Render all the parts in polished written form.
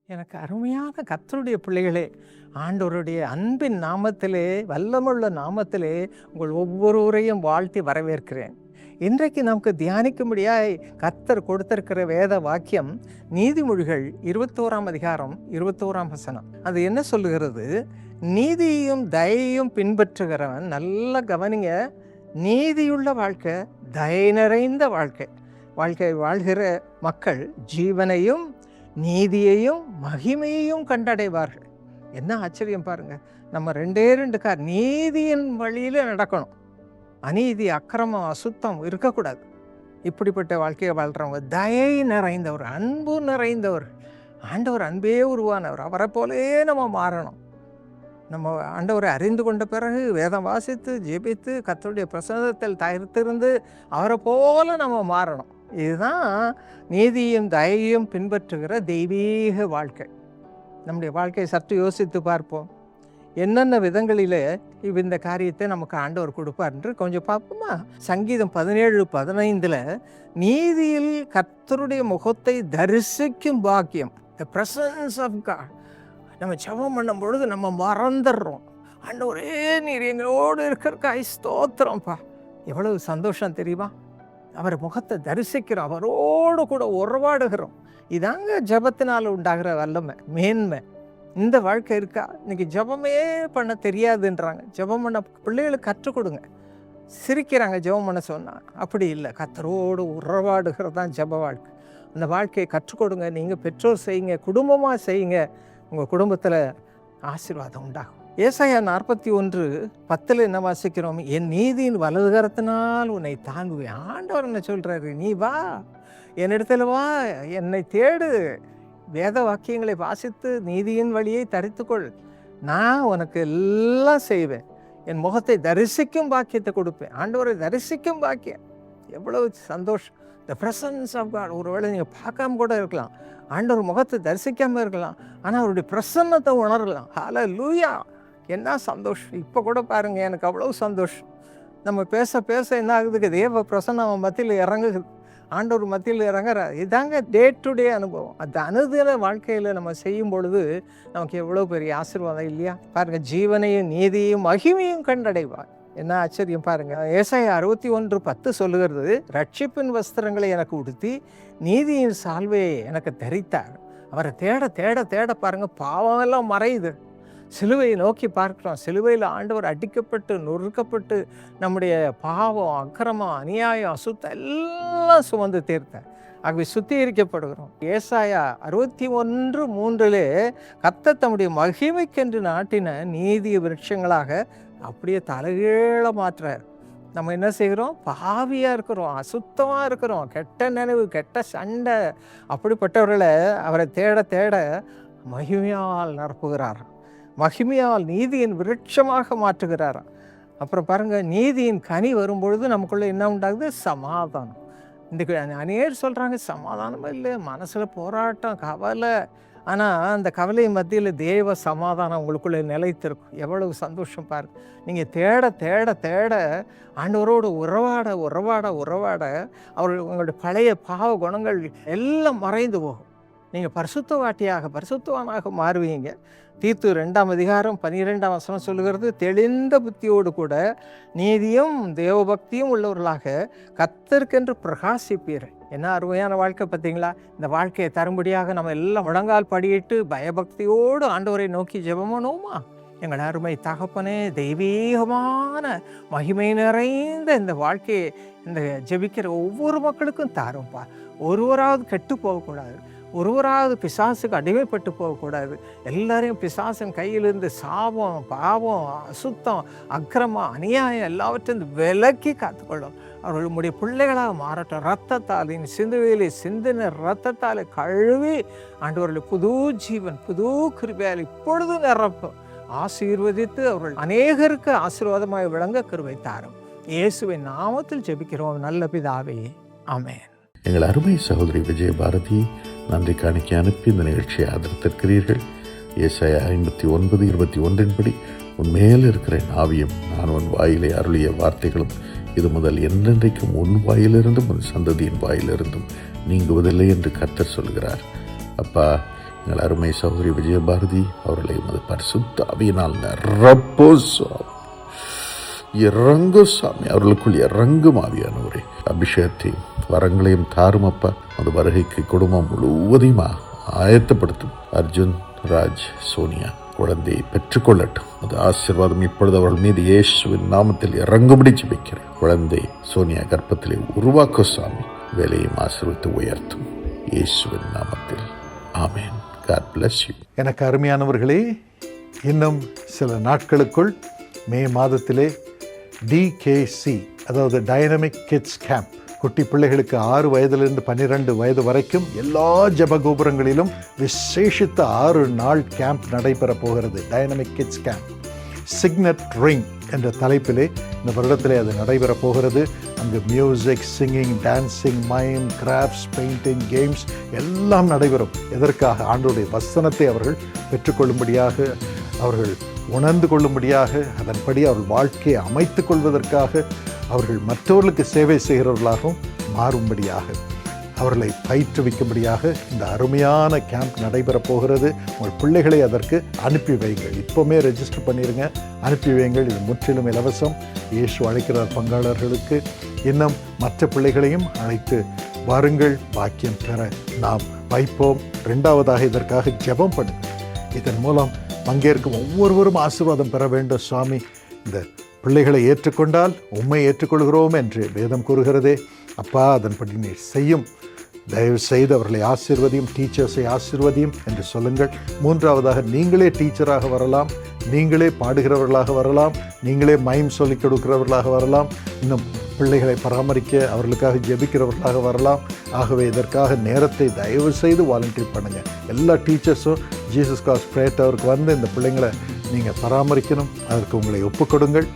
எனக்கு அருமையான கர்த்தருடைய பிள்ளைகளே, ஆண்டவருடைய அன்பின் நாமத்திலே, வல்லமுள்ள நாமத்திலே உங்கள் ஒவ்வொருவரையும் வாழ்த்தி வரவேற்கிறேன். இன்றைக்கு நமக்கு தியானிக்கும்படியாய் கர்த்தர் கொடுத்திருக்கிற வேத வாக்கியம் நீதிமொழிகள் 21ஆம் அதிகாரம் 21ஆம் வசனம். அது என்ன சொல்லுகிறது? நீதியையும் தயையும் பின்பற்றுகிறவன், நல்லா கவனிங்க, நீதியுள்ள வாழ்க்கை, தயை நிறைந்த வாழ்க்கை வாழ்கிற மக்கள் ஜீவனையும் நீதியையும் மகிமையையும் கண்டடைவார்கள். என்ன ஆச்சரியம் பாருங்க. நம்ம ரெண்டு நீதியின் வழியில் நடக்கணும். அநீதி, அக்கிரமம், அசுத்தம் இருக்கக்கூடாது. இப்படிப்பட்ட வாழ்க்கையை வாழ்கிறவங்க தயை நிறைந்தவர், அன்பு நிறைந்தவர். ஆண்டவர் அன்பே உருவானவர். அவரை போலே நம்ம மாறணும். நம்ம ஆண்டவரை அறிந்து கொண்ட பிறகு வேதம் வாசித்து ஜெபித்து கர்த்தருடைய பிரசன்னத்தில் தரித்திருந்து அவரை போல நம்ம மாறணும். இதுதான் நீதியும் தயையும் பின்பற்றுகிற தெய்வீக வாழ்க்கை. நம்முடைய வாழ்க்கையை சற்று யோசித்து பார்ப்போம். என்னென்ன விதங்களில் இந்த காரியத்தை நமக்கு ஆண்டவர் கொடுப்பார் என்று கொஞ்சம் பார்ப்போமா? சங்கீதம் 17:15 நீதியில் கர்த்தருடைய முகத்தை தரிசிக்கும் பாக்கியம், த பிரசன்ஸ் ஆஃப் காட். நம்ம ஜெபம் பண்ணும் பொழுது நம்ம மறந்துடுறோம். ஆண்டவரே நீர் எங்களோடு இருக்கிறக்காய் ஸ்தோத்திரம்ப்பா. எவ்வளவு சந்தோஷம் தெரியுமா? அவர் முகத்தை தரிசிக்கிறோம், அவரோடு கூட உறவாடுகிறோம். இதாங்க ஜெபத்தினால் உண்டாகிற வல்லமை, மேன்மை. இந்த வாழ்க்கை இருக்கா? இன்னைக்கு ஜெபமே பண்ண தெரியாதுன்றாங்க. ஜெபம் பண்ண பிள்ளைகளுக்கு கற்றுக் கொடுங்க. சிரிக்கிறாங்க ஜெபம் பண்ண சொன்னால். அப்படி இல்லை, கர்த்தரோடு உறவாடுகிறது தான் ஜெப வாழ்க்கை. அந்த வாழ்க்கையை கற்றுக் கொடுங்க. நீங்கள் பெற்றோர் செய்யுங்க, குடும்பமாக செய்யுங்க. உங்கள் குடும்பத்தில் ஆசீர்வாதம் உண்டாகும். ஏசாயா 41:10 என்ன வாசிக்கிறோம்? என் நீதியின் வலதுகரத்தினால் உன்னை தாங்குவேன். ஆண்டவர் என்ன சொல்கிறாரு? நீ வா, என்னிடத்துல வா, என்னை தேடு, வேத வாக்கியங்களை வாசித்து நீதியின் வழியை தரித்துக்கொள். நான் உனக்கு எல்லாம் செய்வேன். என் முகத்தை தரிசிக்கும் பாக்கியத்தை கொடுப்பேன். ஆண்டவரை தரிசிக்கும் பாக்கியம் எவ்வளவு சந்தோஷம். The presence of God. ஒருவேளை நீங்கள் பார்க்காம கூட இருக்கலாம், ஆண்டவர் முகத்தை தரிசிக்காமல் இருக்கலாம், ஆனால் அவருடைய பிரசன்னத்தை உணரலாம். ஹல்லேலூயா! என்ன சந்தோஷம். இப்போ கூட பாருங்கள், எனக்கு அவ்வளோ சந்தோஷம். நம்ம பேச பேச என்ன ஆகுதுக்கு? தேவ பிரசன்னம் அவன் மத்தியில் இறங்குது, ஆண்டவர் மத்தியில் இறங்குறார். இதாங்க டே டு டே அனுபவம். அந்த அனுதின வாழ்க்கையில் நம்ம செய்யும் பொழுது நமக்கு எவ்வளோ பெரிய ஆசீர்வாதம் இல்லையா? பாருங்கள், ஜீவனையும் நீதியையும் மகிமையும் கண்டடைவார். என்ன ஆச்சரியம் பாருங்க. ஏசாயா 61:10 சொல்லுகிறது, ரட்சிப்பின் வஸ்திரங்களை எனக்கு உடுத்தி நீதியின் சால்வையை எனக்கு தரித்தார். அவரை தேட தேட தேட பாருங்க, பாவமெல்லாம் மறையுது. சிலுவையை நோக்கி பார்க்கிறோம். சிலுவையில் ஆண்டவர் அடிக்கப்பட்டு நொறுக்கப்பட்டு நம்முடைய பாவம், அக்கிரமம், அநியாயம், அசுத்தம் எல்லாம் சுமந்து தீர்த்தார். ஆகவே சுத்திகரிக்கப்படுகிறோம். ஏசாயா 61:3 கர்த்தர் தம்முடைய மகிமைக்கென்று நாட்டின நீதி விருட்சங்களாக அப்படியே தலைகீழ மாற்றுறார். நம்ம என்ன செய்கிறோம்? பாவியாக இருக்கிறோம், அசுத்தமாக இருக்கிறோம், கெட்ட நினைவு, கெட்ட சண்டை. அப்படிப்பட்டவர்களை அவரை தேட தேட மகிமையால் நிரப்புகிறார். மகிமையால் நீதியின் விருட்சமாக மாற்றுகிறார். அப்புறம் பாருங்கள், நீதியின் கனி வரும்பொழுது நமக்குள்ளே என்ன உண்டாகுது? சமாதானம். இந்த அநேகர் சொல்கிறாங்க சமாதானமே இல்லை, மனசில் போராட்டம், கவலை. ஆனால் அந்த கவலை மத்தியில் தேவ சமாதானம் உங்களுக்குள்ளே நிலைத்திருக்கும். எவ்வளவு சந்தோஷம் பாருங்கள். நீங்கள் தேட தேட தேட ஆண்டவரோடு உறவாட உறவாட உறவாட அவர்கள் உங்களுடைய பழைய பாவ குணங்கள் எல்லாம் மறைந்து போகும். நீங்கள் பரிசுத்தவானாக மாறுவீங்க. தீத்து 2ஆம் அதிகாரம் 12ஆம் வசனம் சொல்லுகிறது, தெளிந்த புத்தியோடு கூட நீதியும் தேவபக்தியும் உள்ளவர்களாக கர்த்தருக்கென்று பிரகாசிப்பீர்கள். என்ன அருமையான வாழ்க்கை பார்த்தீங்களா? இந்த வாழ்க்கையை தரும்படியாக நம்ம எல்லாம் முழங்கால் படியிட்டு பயபக்தியோடு ஆண்டவரை நோக்கி ஜெபம் பண்ணுவோமா? எங்கள் அருமை தகப்பனே, தெய்வீகமான மகிமை நிறைந்த இந்த வாழ்க்கையை இந்த ஜெபிக்கிற ஒவ்வொரு மக்களுக்கும் தாரும்பா. ஒருவராவது கெட்டு போகக்கூடாது, ஒருவராவது பிசாசுக்கு அடிமைப்பட்டு போகக்கூடாது. எல்லாரையும் பிசாசின் கையிலிருந்து சாபம், பாவம், அசுத்தம், அக்கிரமம், அநியாயம் எல்லாவற்றையும் விலக்கி காத்துக்கொள்ளும். அவர்கள் உம்முடைய பிள்ளைகளாக மாறட்டும். இரத்தத்தால், சிந்துவையிலே சிந்தின இரத்தத்தால் கழுவி ஆண்டவர்களை புது ஜீவன், புது கிருபையால் இப்பொழுது நிரப்பும். ஆசீர்வதித்து அவர்கள் அநேகருக்கு ஆசீர்வாதமாக விளங்க கிருபை தாரும். இயேசுவின் நாமத்தில் ஜெபிக்கிறோம் நல்ல பிதாவே, ஆமென். எங்கள் அருமை சகோதரி விஜயபாரதி நன்றி காணிக்கை அனுப்பி இந்த நிகழ்ச்சியை ஆதரித்திருக்கிறீர்கள். ஏசாயா 59:21 உன்மேல் இருக்கிற ஆவியும் நான் உன் வாயிலை அருளிய வார்த்தைகளும் இது முதல் என்றென்றைக்கும் உன் வாயிலிருந்தும் உன் சந்ததியின் வாயிலிருந்தும் நீங்குவதில்லை என்று கர்த்தர் சொல்கிறார். அப்பா, எங்கள் அருமை சகோதரி விஜயபாரதி அவர்களை உமது பரிசுத்த ஆவியினால் நிரப்போ சுவாமி. இறங்கு சாமி, அவர்களுக்குள் இறங்கும் ஆவியானவரே. அபிஷேகத்தையும் வரங்களையும் தாரும் அப்பா. அது வருகைக்கு குடும்பம் முழுவதையும் ஆயத்தப்படுத்தும். அர்ஜுன், ராஜ், சோனியா குழந்தையை பெற்றுக்கொள்ளட்டும். அது ஆசீர்வாதம் இப்பொழுது அவர்கள் மீது இயேசுவின் நாமத்தில் இறங்கும்படி ஜெபிக்கிறேன். குழந்தை சோனியா கர்ப்பத்திலே உருவாக்க சாமி. வேலையும் ஆசீர்வதித்து உயர்த்தும் இயேசுவின் நாமத்தில். ஆமென். God bless you. எனக்கு அருமையானவர்களே, இன்னும் சில நாட்களுக்குள் மே மாதத்திலே DKC, அதாவது டைனமிக் கிட்ஸ் கேம்ப், குட்டி பிள்ளைகளுக்கு 6 வயதிலிருந்து 12 வயது வரைக்கும் எல்லா ஜபகோபுரங்களிலும் விசேஷித்த 6 நாள் கேம்ப் நடைபெற போகிறது. Dynamic kids camp signet ring என்ற தலைப்பிலே இந்த வருடத்திலே அது நடைபெற போகிறது. அங்கு music, singing, dancing, mime, crafts, painting, games எல்லாம் நடைபெறும். எதற்காக? ஆண்டவருடைய வசனத்தை அவர்கள் பெற்றுக்கொள்ளும்படியாக, அவர்கள் உணர்ந்து கொள்ளும்படியாக, அதன்படி அவர்கள் வாழ்க்கையை அமைத்துக் கொள்வதற்காக, அவர்கள் மற்றவர்களுக்கு சேவை செய்கிறவர்களாகவும் மாறும்படியாக, அவர்களை பயிற்றுவிக்கும்படியாக இந்த அருமையான கேம்ப் நடைபெற போகிறது. உங்கள் பிள்ளைகளை அதற்கு அனுப்பி வைங்கள். இப்போவுமே ரெஜிஸ்டர் பண்ணிடுங்க, அனுப்பி வைங்கள். இது முற்றிலும் இலவசம். இயேசு அழைக்கிறார் பங்காளர்களுக்கு. இன்னும் மற்ற பிள்ளைகளையும் அழைத்து வாருங்கள். பாக்கியம் பெற நாம் வைப்போம். 2வதாக இதற்காக ஜெபம் பண்ணுங்கள். இதன் மூலம் பங்கேற்கும் ஒவ்வொருவரும் ஆசீர்வாதம் பெற வேண்டும். சுவாமி, இந்த பிள்ளைகளை ஏற்றுக்கொண்டால் உம்மை ஏற்றுக்கொள்கிறோம் என்று வேதம் கூறுகிறதே. அப்பா, அதன்படி நீர் செய்யும். தயவு செய்து அவர்களை ஆசீர்வதியும், டீச்சர்ஸை ஆசீர்வதியும் என்று சொல்லுங்கள். 3வதாக நீங்களே டீச்சராக வரலாம், நீங்களே பாடுகிறவர்களாக வரலாம், நீங்களே மைம் சொல்லிக் கொடுக்கிறவர்களாக வரலாம், இன்னும் பிள்ளைகளை பராமரிக்க அவர்களுக்காக ஜெபிக்கிறவர்களாக வரலாம். ஆகவே இதற்காக நேரத்தை தயவு செய்து வாலண்டியர் பண்ணுங்கள். எல்லா டீச்சர்ஸும் ஜீசஸ் காஸ் ப்ரேயர் டவருக்கு வந்து இந்த பிள்ளைங்களை நீங்கள் பராமரிக்கணும். அதற்கு உங்களை ஒப்புக்கொடுங்கள்.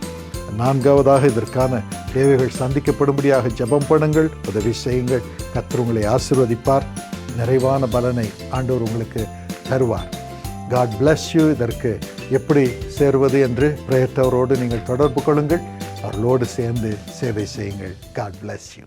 4வதாக இதற்கான தேவைகள் சந்திக்கப்படும்படியாக ஜெபம் பண்ணுங்கள், உதவி செய்யுங்கள். கர்த்தர் உங்களை ஆசீர்வதிப்பார். நிறைவான பலனை ஆண்டவர் உங்களுக்கு தருவார். God bless you. இதற்கு எப்படி சேருவது என்று ப்ரேயர் டவரோடு நீங்கள் தொடர்பு கொள்ளுங்கள். அவர்களோடு சேர்ந்து சேவை செய்யுங்கள். God bless you.